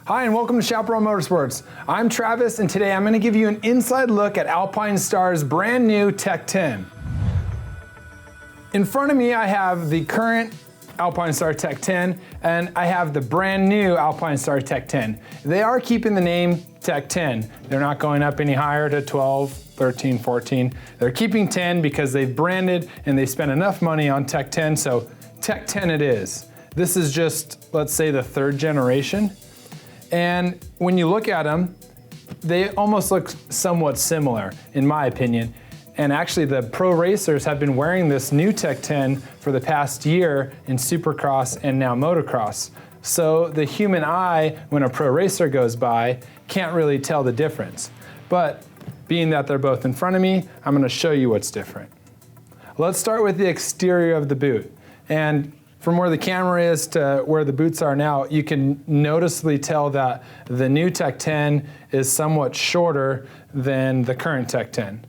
Hi and welcome to Chaparral Motorsports. I'm Travis and today I'm going to give you an inside look at Alpinestars' brand new Tech 10. In front of me I have the current Alpinestars Tech 10 and I have the brand new Alpinestars Tech 10. They are keeping the name Tech 10. They're not going up any higher to 12, 13, 14. They're keeping 10 because they've branded and they spent enough money on Tech 10, so Tech 10 it is. This is just, let's say, the third generation. And when you look at them, they almost look somewhat similar, in my opinion. And actually the pro racers have been wearing this new Tech 10 for the past year in Supercross and now Motocross. So the human eye, when a pro racer goes by, can't really tell the difference. But being that they're both in front of me, I'm gonna show you what's different. Let's start with the exterior of the boot. And from where the camera is to where the boots are now, you can noticeably tell that the new Tech 10 is somewhat shorter than the current Tech 10.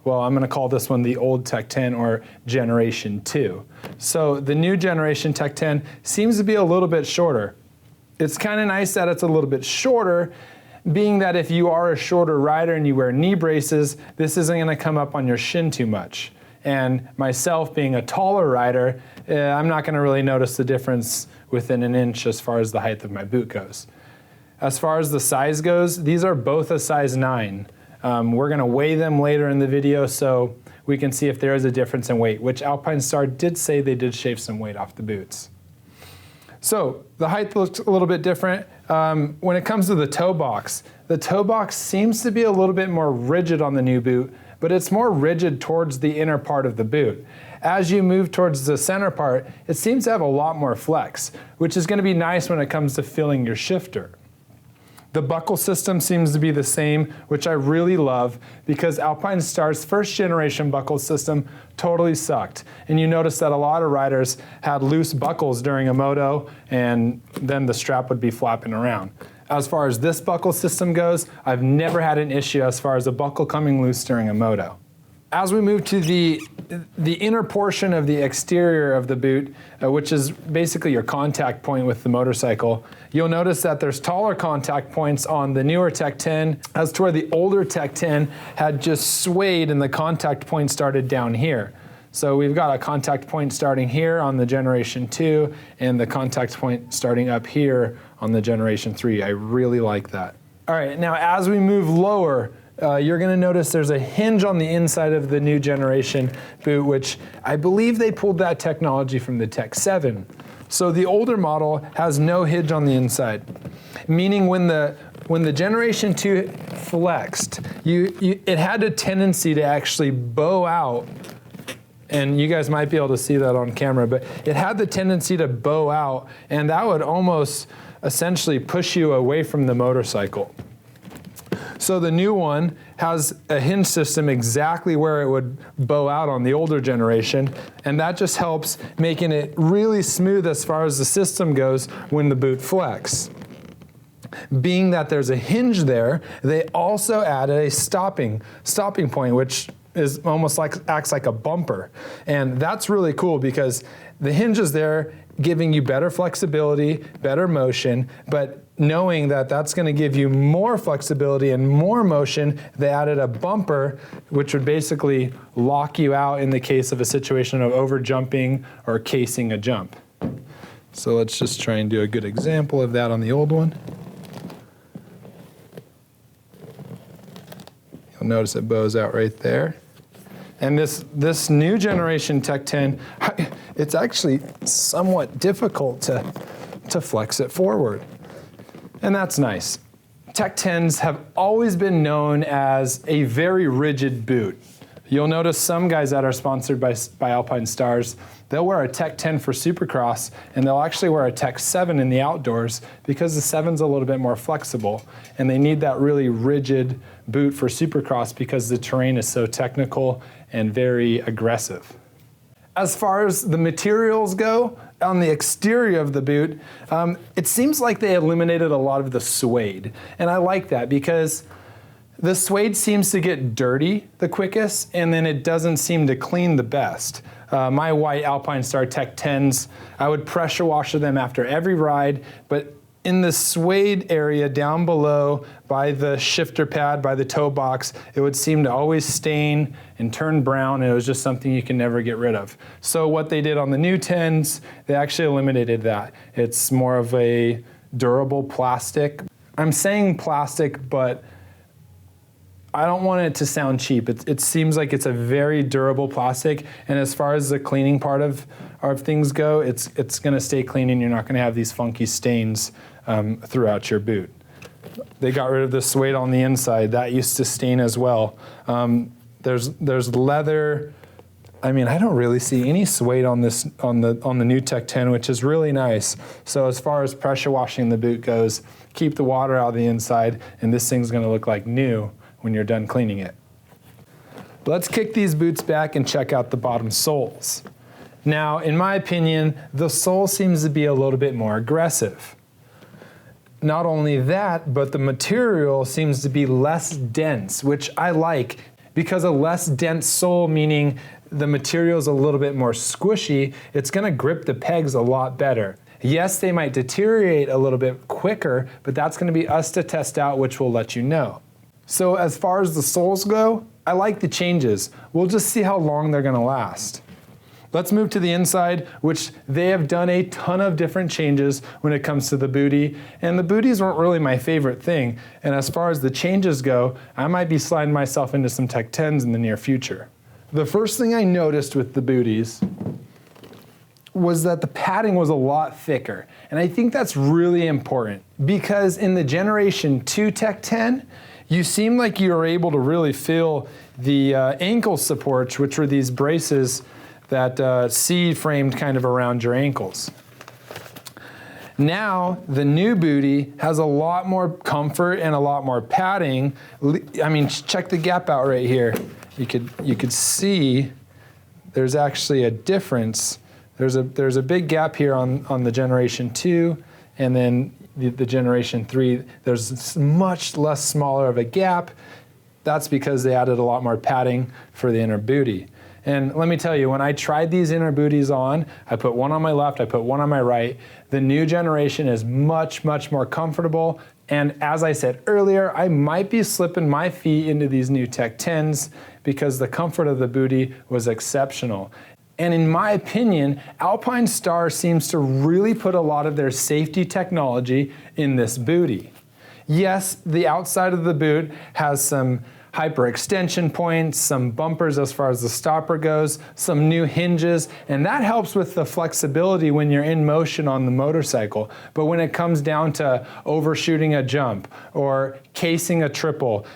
Well, I'm gonna call this one the old Tech 10 or Generation 2. So the new Generation Tech 10 seems to be a little bit shorter. It's kind of nice that it's a little bit shorter, being that if you are a shorter rider and you wear knee braces, this isn't gonna come up on your shin too much. And myself being a taller rider, I'm not gonna really notice the difference within an inch as far as the height of my boot goes. As far as the size goes, these are both a size 9. We're gonna weigh them later in the video so we can see if there is a difference in weight, which Alpinestars did say they did shave some weight off the boots. So the height looks a little bit different. When it comes to the toe box seems to be a little bit more rigid on the new boot, but it's more rigid towards the inner part of the boot. As you move towards the center part, it seems to have a lot more flex, which is gonna be nice when it comes to filling your shifter. The buckle system seems to be the same, which I really love because Alpinestars' first generation buckle system totally sucked. And you notice that a lot of riders had loose buckles during a moto and then the strap would be flapping around. As far as this buckle system goes, I've never had an issue as far as a buckle coming loose during a moto. As we move to the inner portion of the exterior of the boot, which is basically your contact point with the motorcycle, you'll notice that there's taller contact points on the newer Tech 10 as to where the older Tech 10 had just swayed and the contact point started down here. So we've got a contact point starting here on the Generation 2 and the contact point starting up here on the Generation 3. I really like that. All right, now as we move lower, you're gonna notice there's a hinge on the inside of the new generation boot, which I believe they pulled that technology from the Tech 7. So the older model has no hinge on the inside, meaning when the Generation 2 flexed, it had a tendency to actually bow out, and you guys might be able to see that on camera, but it had the tendency to bow out, and that would almost essentially push you away from the motorcycle. So the new one has a hinge system exactly where it would bow out on the older generation, and that just helps making it really smooth as far as the system goes when the boot flex. Being that there's a hinge there, they also added a stopping point, which is almost acts like a bumper. And that's really cool because the hinge is there giving you better flexibility, better motion, but knowing that that's gonna give you more flexibility and more motion, they added a bumper, which would basically lock you out in the case of a situation of over jumping or casing a jump. So let's just try and do a good example of that on the old one. You'll notice it bows out right there. And this new generation Tech 10, it's actually somewhat difficult to flex it forward. And that's nice. Tech 10s have always been known as a very rigid boot. You'll notice some guys that are sponsored by Alpinestars, they'll wear a Tech 10 for Supercross and they'll actually wear a Tech 7 in the outdoors because the 7's a little bit more flexible and they need that really rigid boot for Supercross because the terrain is so technical and very aggressive. As far as the materials go, on the exterior of the boot, it seems like they eliminated a lot of the suede. And I like that because the suede seems to get dirty the quickest and then it doesn't seem to clean the best. My white Alpinestars Tech 10s, I would pressure wash them after every ride, but in the suede area down below by the shifter pad, by the toe box, it would seem to always stain and turn brown, and it was just something you can never get rid of. So what they did on the new 10s, they actually eliminated that. It's more of a durable plastic. I'm saying plastic, but I don't want it to sound cheap. It seems like it's a very durable plastic, and as far as the cleaning part of things go, it's gonna stay clean and you're not gonna have these funky stains throughout your boot. They got rid of the suede on the inside. That used to stain as well. There's leather. I mean, I don't really see any suede on the new Tech 10, which is really nice. So as far as pressure washing the boot goes, keep the water out of the inside, and this thing's gonna look like new when you're done cleaning it. Let's kick these boots back and check out the bottom soles. Now, in my opinion, the sole seems to be a little bit more aggressive. Not only that, but the material seems to be less dense, which I like, because a less dense sole, meaning the material is a little bit more squishy, it's gonna grip the pegs a lot better. Yes, they might deteriorate a little bit quicker, but that's gonna be us to test out, which will let you know. So as far as the soles go, I like the changes. We'll just see how long they're gonna last. Let's move to the inside, which they have done a ton of different changes when it comes to the booty, and the booties weren't really my favorite thing. And as far as the changes go, I might be sliding myself into some Tech 10s in the near future. The first thing I noticed with the booties was that the padding was a lot thicker. And I think that's really important, because in the Generation 2 Tech 10, you seem like you were able to really feel the ankle supports, which were these braces that C-framed kind of around your ankles. Now, the new booty has a lot more comfort and a lot more padding. I mean, check the gap out right here. You could see there's actually a difference. There's a big gap here on the Generation 2, and then the Generation 3, there's much less smaller of a gap. That's because they added a lot more padding for the inner booty. And let me tell you, when I tried these inner booties on, I put one on my left, I put one on my right. The new generation is much, much more comfortable. And as I said earlier, I might be slipping my feet into these new Tech 10s because the comfort of the booty was exceptional. And in my opinion, Alpinestars seems to really put a lot of their safety technology in this booty. Yes, the outside of the boot has some hyperextension points, some bumpers as far as the stopper goes, some new hinges, and that helps with the flexibility when you're in motion on the motorcycle. But when it comes down to overshooting a jump or casing a triple,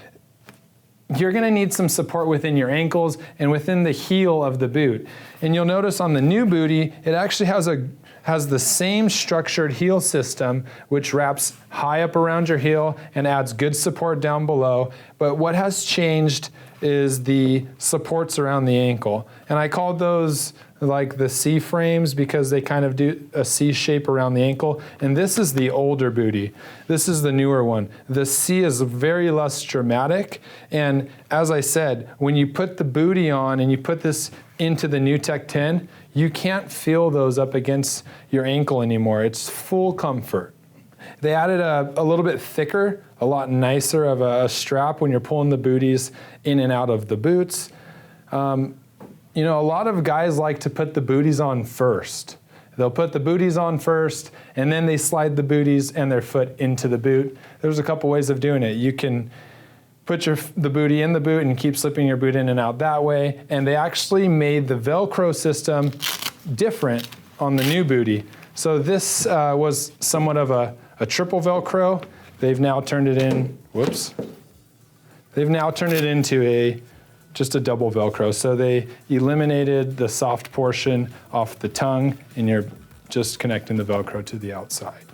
you're gonna need some support within your ankles and within the heel of the boot. And you'll notice on the new booty, it actually has the same structured heel system, which wraps high up around your heel and adds good support down below. But what has changed is the supports around the ankle. And I called those like the C frames because they kind of do a C shape around the ankle. And this is the older booty. This is the newer one. The C is very less dramatic. And as I said, when you put the booty on and you put this into the new Tech 10, you can't feel those up against your ankle anymore. It's full comfort. They added a little bit thicker, a lot nicer of a strap when you're pulling the booties in and out of the boots. You know, a lot of guys like to put the booties on first. They'll put the booties on first, and then they slide the booties and their foot into the boot. There's a couple ways of doing it. You can put the booty in the boot and keep slipping your boot in and out that way. And they actually made the Velcro system different on the new booty. So this was somewhat of a triple Velcro. They've now turned it in, They've now turned it into just a double Velcro. So they eliminated the soft portion off the tongue and you're just connecting the Velcro to the outside.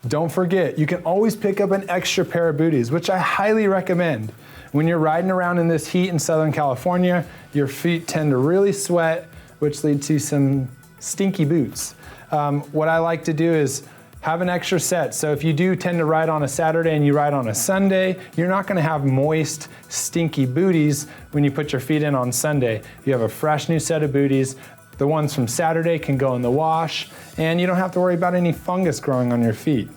Don't forget, you can always pick up an extra pair of booties, which I highly recommend. When you're riding around in this heat in Southern California, your feet tend to really sweat, which leads to some stinky boots. What I like to do is have an extra set. So if you do tend to ride on a Saturday and you ride on a Sunday, you're not gonna have moist, stinky booties when you put your feet in on Sunday. You have a fresh new set of booties. The ones from Saturday can go in the wash, and you don't have to worry about any fungus growing on your feet.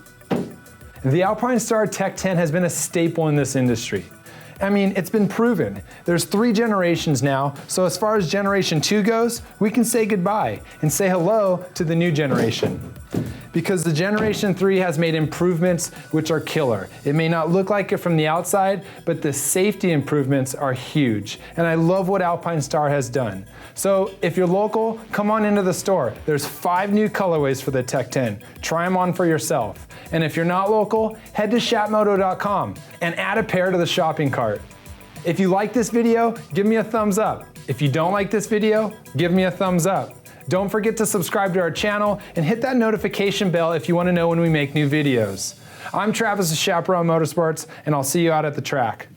The Alpinestars Tech 10 has been a staple in this industry. I mean, it's been proven. There's 3 generations now, so as far as generation 2 goes, we can say goodbye and say hello to the new generation. Because the generation 3 has made improvements which are killer. It may not look like it from the outside, but the safety improvements are huge. And I love what Alpinestars has done. So if you're local, come on into the store. There's 5 new colorways for the Tech 10. Try them on for yourself. And if you're not local, head to shapmoto.com and add a pair to the shopping cart. If you like this video, give me a thumbs up. If you don't like this video, give me a thumbs up. Don't forget to subscribe to our channel and hit that notification bell if you want to know when we make new videos. I'm Travis with Chaperone Motorsports, and I'll see you out at the track.